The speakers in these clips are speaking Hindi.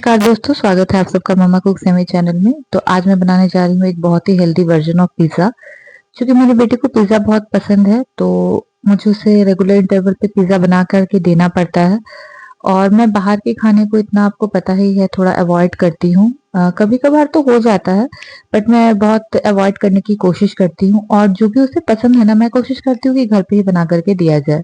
नमस्कार दोस्तों, स्वागत है आप सबका मम्मा कुक सेमी चैनल में। तो आज मैं बनाने जा रही हूँ एक बहुत ही हेल्दी वर्जन ऑफ पिज़्ज़ा। क्योंकि मेरे बेटे को पिज़्ज़ा बहुत पसंद है, तो मुझे उसे रेगुलर इंटरवल पे पिज़्ज़ा बना करके देना पड़ता है। और मैं बाहर के खाने को इतना आपको पता ही है थोड़ा अवॉइड करती हूँ। कभी-कभार तो हो जाता है, बट मैं बहुत अवॉइड करने की कोशिश करती हूँ और जो भी उसे पसंद है ना, मैं कोशिश करती हूँ कि घर पे ही बना करके दिया जाए।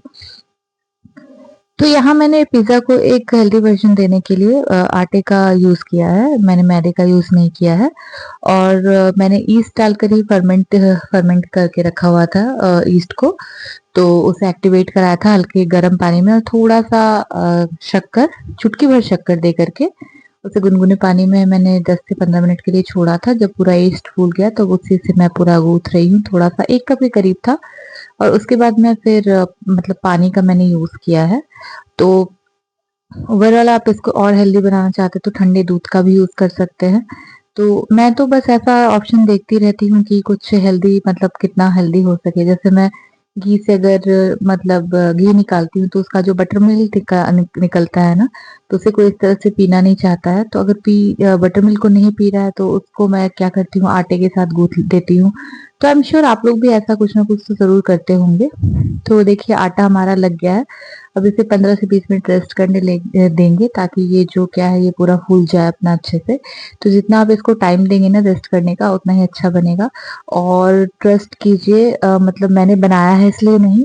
तो यहाँ मैंने पिज़्ज़ा को एक हेल्दी वर्ज़न देने के लिए आटे का यूज़ किया है, मैंने मैदे का यूज़ नहीं किया है। और मैंने ईस्ट डालकर ही फर्मेंट करके रखा हुआ था ईस्ट को। तो उसे एक्टिवेट कराया था हल्के गर्म पानी में और थोड़ा-सा शक्कर, चुटकी भर शक्कर दे करके उसे गुनगुने पानी में मैंने 10 से 15 मिनट के लिए छोड़ा था। जब पूरा ईस्ट फूल गया तो उसी से मैं पूरा गूँथ रही हूँ, थोड़ा-सा 1 कप के करीब था। और उसके बाद मैं फिर मतलब पानी का मैंने यूज़ किया है। तो ओवरऑल आप इसको और हेल्दी बनाना चाहते तो ठंडे दूध का भी यूज़ कर सकते हैं। तो मैं तो बस ऐसा ऑप्शन देखती रहती हूँ कि कुछ हेल्दी मतलब कितना हेल्दी हो सके। जैसे मैं घी से अगर मतलब घी निकालती हूँ तो उसका जो बटर मिल्क निकलता है ना, तो उसे कोई इस तरह से पीना नहीं चाहता है। तो अगर बटर मिल्क को नहीं पी रहा है तो उसको मैं क्या करती हूँ, आटे के साथ गूँथ देती हूँ। तो आई एम श्योर आप लोग भी ऐसा कुछ ना कुछ तो ज़रूर करते होंगे। तो देखिए आटा हमारा लग गया है। अब इसे 15 से 20 मिनट रेस्ट करने देंगे ताकि ये जो क्या है ये पूरा फूल जाए अपना अच्छे से। तो जितना आप इसको टाइम देंगे ना रेस्ट करने का उतना ही अच्छा बनेगा। और ट्रस्ट कीजिए मतलब मैंने बनाया है इसलिए नहीं,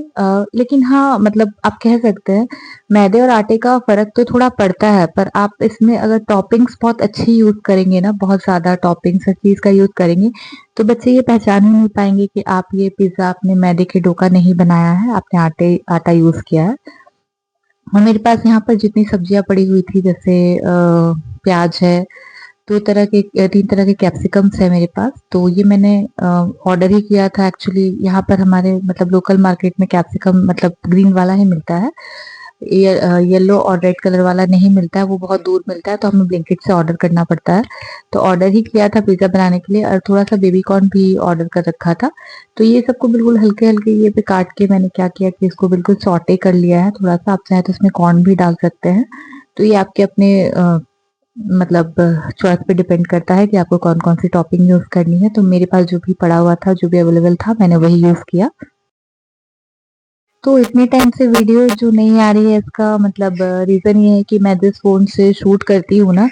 लेकिन हाँ मतलब आप कह सकते हैं मैदे और आटे का फ़र्क तो थोड़ा पड़ता है, पर आप इसमें अगर टॉपिंग्स बहुत अच्छी यूज़ करेंगे ना, बहुत ज़्यादा टॉपिंग्स हर चीज़ का यूज़ करेंगे, तो बच्चे ये पहचान ही नहीं पाएँगे कि आप ये पिज़्ज़ा आपने मैदे के डो का नहीं बनाया है, आपने आटा यूज़ किया है। और मेरे पास यहाँ पर जितनी सब्जियाँ पड़ी हुई थी जैसे प्याज है, 3 तरह के कैप्सिकम्स है मेरे पास। तो ये मैंने ऑर्डर ही किया था एक्चुअली। यहाँ पर हमारे मतलब लोकल मार्केट में कैप्सिकम मतलब ग्रीन वाला ही मिलता है। येलो और रेड कलर वाला नहीं मिलता है, वो बहुत दूर मिलता है, तो हमें ब्लिंकिट से ऑर्डर करना पड़ता है। तो ऑर्डर ही किया था पिज़्ज़ा बनाने के लिए और थोड़ा-सा बेबी कॉर्न भी ऑर्डर कर रखा था। तो ये सबको बिल्कुल हल्के-हल्के ये पे काट के मैंने क्या किया कि इसको बिल्कुल सौटे कर लिया है थोड़ा-सा। आप चाहें तो इसमें कॉर्न भी डाल सकते हैं। तो ये आपके अपने मतलब चॉइस पे डिपेंड करता है कि आपको कौन-कौन सी टॉपिंग यूज़ करनी है। तो मेरे पास जो भी पड़ा हुआ था, जो भी अवेलेबल था, मैंने वही यूज़ किया। तो इतने टाइम से वीडियो जो नहीं आ रही है इसका मतलब रीज़न ये है कि मैं जिस फ़ोन से शूट करती हूँ ना,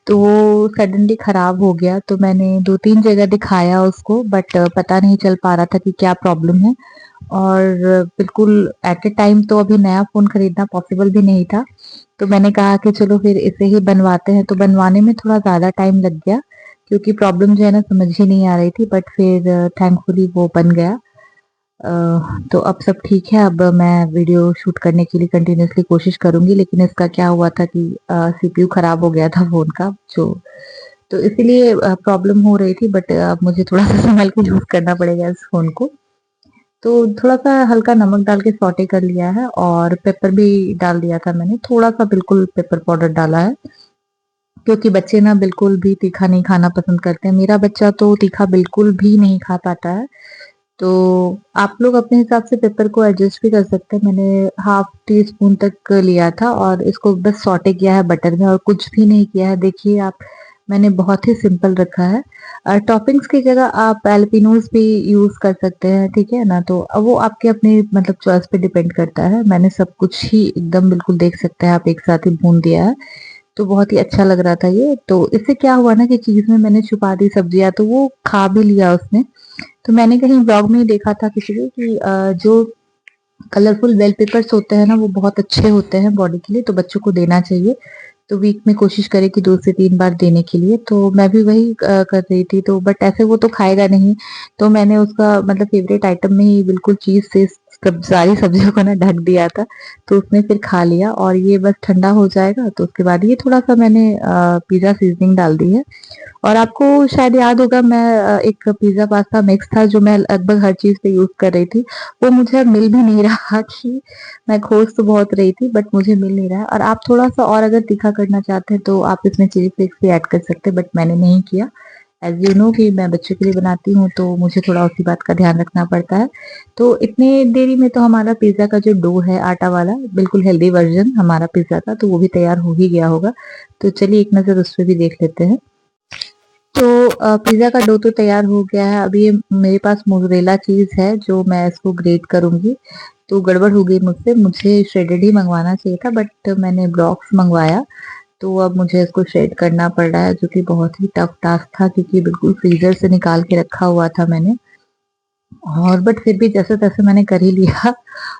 तो वो सडनली ख़राब हो गया। तो मैंने 2-3 जगह दिखाया उसको, बट पता नहीं चल पा रहा था कि क्या प्रॉब्लम है। और बिल्कुल एट अ टाइम तो अभी नया फ़ोन खरीदना पॉसिबल भी नहीं था। तो मैंने कहा कि चलो फिर इसे ही बनवाते हैं। तो बनवाने में थोड़ा ज़्यादा टाइम लग गया क्योंकि प्रॉब्लम जो है ना समझ ही नहीं आ रही थी, बट फिर थैंकफुली वो बन गया। अ, तो अब सब ठीक है। अब मैं वीडियो शूट करने के लिए कंटिन्यूअसली कोशिश करूँगी, लेकिन इसका क्या हुआ था कि सीपीयू खराब हो गया था फ़ोन का जो, तो इसीलिए प्रॉब्लम हो रही थी, बट अब मुझे थोड़ा-सा सँभल के यूज़ करना पड़ेगा इस फ़ोन को। तो थोड़ा-सा हल्का नमक डाल के सौटे कर लिया है और पेपर भी डाल दिया था मैंने, थोड़ा-सा बिल्कुल पेपर पाउडर डाला है, क्योंकि बच्चे ना बिल्कुल भी तीखा नहीं खाना पसंद करते हैं। मेरा बच्चा तो तीखा बिल्कुल भी नहीं खा पाता है। तो आप लोग अपने हिसाब से पेपर को एडजस्ट भी कर सकते हैं। मैंने हाफ टी स्पून तक लिया था और इसको बस सौटे किया है बटर में और कुछ भी नहीं किया है। देखिए आप, मैंने बहुत ही सिंपल रखा है। टॉपिंग्स की जगह आप जैलपेनोज़ भी यूज़ कर सकते हैं, ठीक है ना? तो वो आपके अपने मतलब चॉइस पे डिपेंड करता है। मैंने सब कुछ ही एकदम बिल्कुल देख सकते हैं आप एक साथ ही भून दिया है। तो बहुत ही अच्छा लग रहा था ये। तो इससे क्या हुआ ना कि चीज़ में मैंने छुपा दी सब्जियाँ, तो वो खा भी लिया उसने। तो मैंने कहीं ब्लॉग में ही देखा था किसी के कि जो कलरफुल बेल पेपर्स होते हैं ना वो बहुत अच्छे होते हैं बॉडी के लिए, तो बच्चों को देना चाहिए। तो वीक में कोशिश करें कि 2 से 3 बार देने के लिए। तो मैं भी वही कर रही थी, तो बट ऐसे वो तो खाएगा नहीं। तो मैंने उसका मतलब फ़ेवरेट आइटम में ही बिल्कुल चीज़ से सब सारी सब्जियों को ना ढक दिया था। तो उसने फिर खा लिया और ये बस ठंडा हो जाएगा तो उसके बाद ये थोड़ा-सा मैंने पिज़्ज़ा सीज़निंग डाल दी है। और आपको शायद याद होगा मैं एक पिज़्ज़ा पास्ता मिक्स था जो मैं लगभग हर चीज़ पे यूज़ कर रही थी। वो मुझे अब मिल भी नहीं रहा कि मैं खोज तो बहुत रही थी बट मुझे मिल नहीं रहा है। और आप थोड़ा-सा और अगर तीखा करना चाहते हैं तो आप इसमें चिली फ्लेक्स भी ऐड कर सकते हैं, बट मैंने नहीं किया। एज यू नो कि मैं बच्चों के लिए बनाती हूँ, तो मुझे थोड़ा उसी बात का ध्यान रखना पड़ता है। तो इतने देरी में तो हमारा पिज़्ज़ा का जो डो है आटा वाला, बिल्कुल हेल्दी वर्ज़न हमारा पिज़्ज़ा का, तो वो भी तैयार हो ही गया होगा। तो चलिए एक नज़र उस पे भी देख लेते हैं। तो पिज़्ज़ा का डो तो तैयार हो गया है। अभी ये मेरे पास मोज़रेला चीज़ है जो मैं इसको ग्रेट करूँगी। तो गड़बड़ हो गई मुझसे, मुझे श्रेडेड ही मँगवाना चाहिए था, बट मैंने ब्लॉक्स मँगवाया। तो अब मुझे इसको शेड करना पड़ रहा है, जो कि बहुत ही टफ टास्क था, क्योंकि बिल्कुल फ्रीजर से निकाल के रखा हुआ था मैंने। और बट फिर भी जैसे तैसे मैंने कर ही लिया।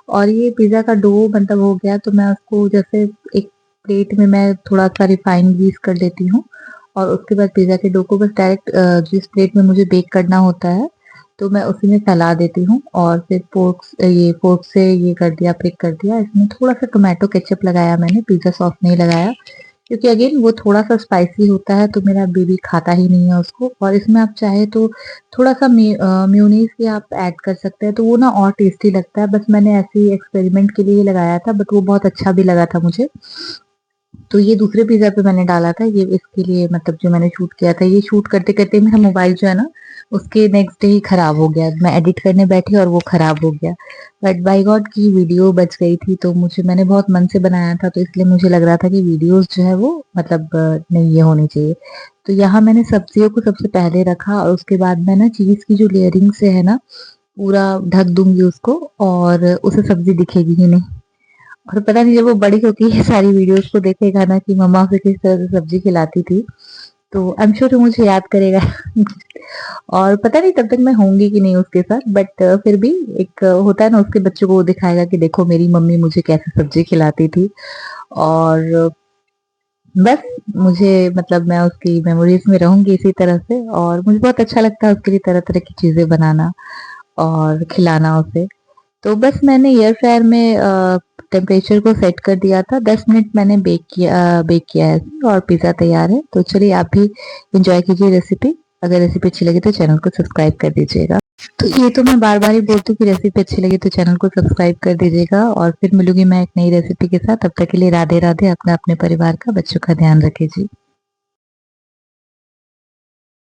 और ये पिज़्ज़ा का डो मतलब हो गया, तो मैं उसको जैसे एक प्लेट में मैं थोड़ा सा रिफाइंड ग्रीस कर लेती हूँ, और उसके बाद पिज़्ज़ा के डो को बस डायरेक्ट जिस प्लेट में मुझे बेक करना होता है, तो मैं उसी में फैला देती हूँ, और फिर फोर्क से ये कर दिया, प्रिक कर दिया। इसमें थोड़ा सा टोमेटो केचप लगाया मैंने, पिज़्ज़ा सॉस नहीं लगाया, क्योंकि अगेन वो थोड़ा-सा स्पाइसी होता है, तो मेरा बेबी खाता ही नहीं है उसको। और इसमें आप चाहे तो थोड़ा-सा मेयोनीज़ भी आप ऐड कर सकते हैं, तो वो ना और टेस्टी लगता है। बस मैंने ऐसे ही एक्सपेरिमेंट के लिए लगाया था, बट वो बहुत अच्छा भी लगा था मुझे। तो ये दूसरे पिज़्ज़ा पे मैंने डाला था, ये इसके लिए मतलब जो मैंने शूट किया था, ये शूट करते-करते मेरा मोबाइल जो है ना, उसके नेक्स्ट डे ही खराब हो गया। मैं एडिट करने बैठी और वो खराब हो गया। बट बाय गॉड की वीडियो बच गई थी, तो मैंने बहुत मन से बनाया था, तो इसलिए मुझे लग रहा था कि वीडियोज़ जो है वो मतलब नहीं ये होनी चाहिए। तो यहाँ मैंने सब्जियों को सबसे पहले रखा, और उसके बाद मैं ना चीज़ की जो लेयरिंग से है ना, पूरा ढक दूँगी उसको, और उसे सब्ज़ी दिखेगी ही नहीं। और पता नहीं जब वो बड़ी होके ये सारी वीडियोस को देखेगा ना कि मम्मा उसे किस तरह से सब्जी खिलाती थी, तो आई एम श्योर वो मुझे याद करेगा। और पता नहीं तब तक मैं होंगी कि नहीं उसके साथ, बट फिर भी एक होता है ना, उसके बच्चों को वो दिखाएगा कि देखो मेरी मम्मी मुझे कैसे सब्जी खिलाती थी। और बस मुझे मतलब मैं उसकी मेमोरीज में रहूंगी इसी तरह से, और मुझे बहुत अच्छा लगता है उसके लिए तरह तरह की चीजें बनाना और खिलाना उसे। तो बस मैंने एयर फ्रायर में टेम्परेचर को सेट कर दिया था, 10 मिनट मैंने बेक किया है इसे, और पिज़्ज़ा तैयार है। तो चलिए आप भी इंजॉय कीजिए रेसिपी। अगर रेसिपी अच्छी लगी तो चैनल को सब्सक्राइब कर दीजिएगा। तो ये तो मैं बार बार ही बोलती हूँ कि रेसिपी अच्छी लगी तो चैनल को सब्सक्राइब कर दीजिएगा, और फिर मिलूंगी मैं एक नई रेसिपी के साथ। तब तक के लिए राधे राधे। अपना अपने परिवार का, बच्चों का ध्यान रखिए जी।